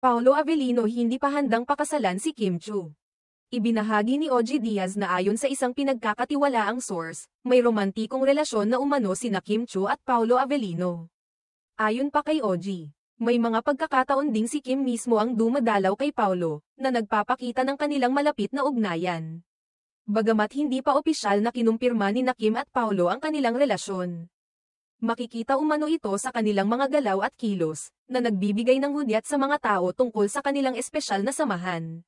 Paolo Avellino hindi pa handang pakasalan si Kim Chu. Ibinahagi ni OG Diaz na ayon sa isang pinagkakatiwalaang source, may romantikong relasyon na umano sina Kim Chu at Paolo Avellino. Ayon pa kay OG, may mga pagkakataon ding si Kim mismo ang dumadalaw kay Paolo, na nagpapakita ng kanilang malapit na ugnayan. Bagamat hindi pa opisyal na kinumpirma ni na Kim at Paolo ang kanilang relasyon. Makikita umano ito sa kanilang mga galaw at kilos, na nagbibigay ng hudyat sa mga tao tungkol sa kanilang espesyal na samahan.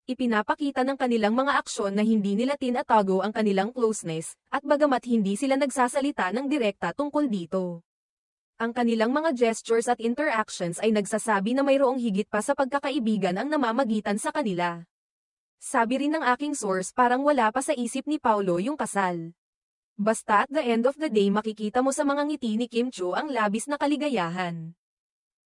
Ipinapakita ng kanilang mga aksyon na hindi nila tinatago ang kanilang closeness, at bagamat hindi sila nagsasalita ng direkta tungkol dito. Ang kanilang mga gestures at interactions ay nagsasabi na mayroong higit pa sa pagkakaibigan ang namamagitan sa kanila. Sabi rin ng aking source parang wala pa sa isip ni Paolo yung kasal. Basta at the end of the day makikita mo sa mga ngiti ni Kim Chu ang labis na kaligayahan.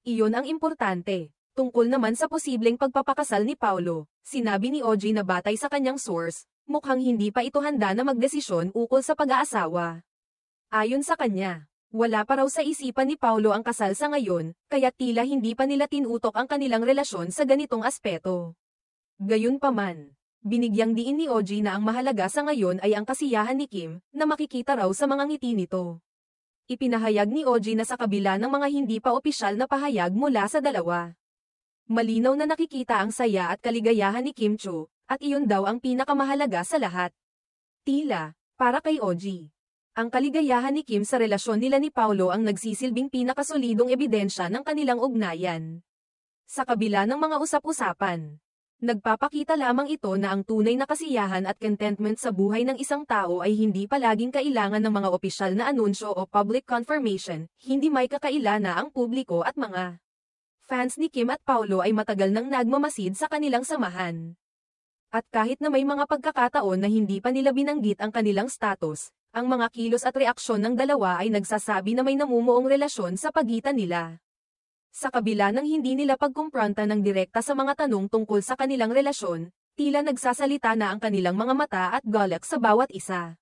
Iyon ang importante. Tungkol naman sa posibleng pagpapakasal ni Paolo, sinabi ni OG na batay sa kanyang source, mukhang hindi pa ito handa na magdesisyon ukol sa pag-aasawa. Ayon sa kanya, wala pa raw sa isipan ni Paolo ang kasal sa ngayon, kaya tila hindi pa nila tinutok ang kanilang relasyon sa ganitong aspeto. Gayunpaman, binigyang diin ni OG na ang mahalaga sa ngayon ay ang kasiyahan ni Kim, na makikita raw sa mga ngiti nito. Ipinahayag ni OG na sa kabila ng mga hindi pa opisyal na pahayag mula sa dalawa, malinaw na nakikita ang saya at kaligayahan ni Kim Chu, at iyon daw ang pinakamahalaga sa lahat. Tila, para kay OG, ang kaligayahan ni Kim sa relasyon nila ni Paolo ang nagsisilbing pinakasolidong ebidensya ng kanilang ugnayan. Sa kabila ng mga usap-usapan, nagpapakita lamang ito na ang tunay na kasiyahan at contentment sa buhay ng isang tao ay hindi palaging kailangan ng mga opisyal na anunsyo o public confirmation, hindi may kakaila na ang publiko at mga fans ni Kim at Paolo ay matagal nang nagmamasid sa kanilang samahan. At kahit na may mga pagkakataon na hindi pa nila binanggit ang kanilang status, ang mga kilos at reaksyon ng dalawa ay nagsasabi na may namumuong relasyon sa pagitan nila. Sa kabila ng hindi nila pagkumpronta ng direkta sa mga tanong tungkol sa kanilang relasyon, tila nagsasalita na ang kanilang mga mata at galak sa bawat isa,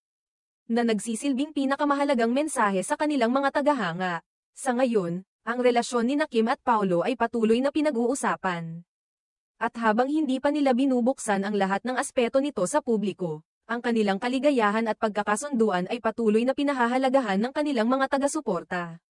na nagsisilbing pinakamahalagang mensahe sa kanilang mga tagahanga. Sa ngayon, ang relasyon ni na Kim at Paolo ay patuloy na pinag-uusapan. At habang hindi pa nila binubuksan ang lahat ng aspeto nito sa publiko, ang kanilang kaligayahan at pagkakasunduan ay patuloy na pinahahalagahan ng kanilang mga taga-suporta.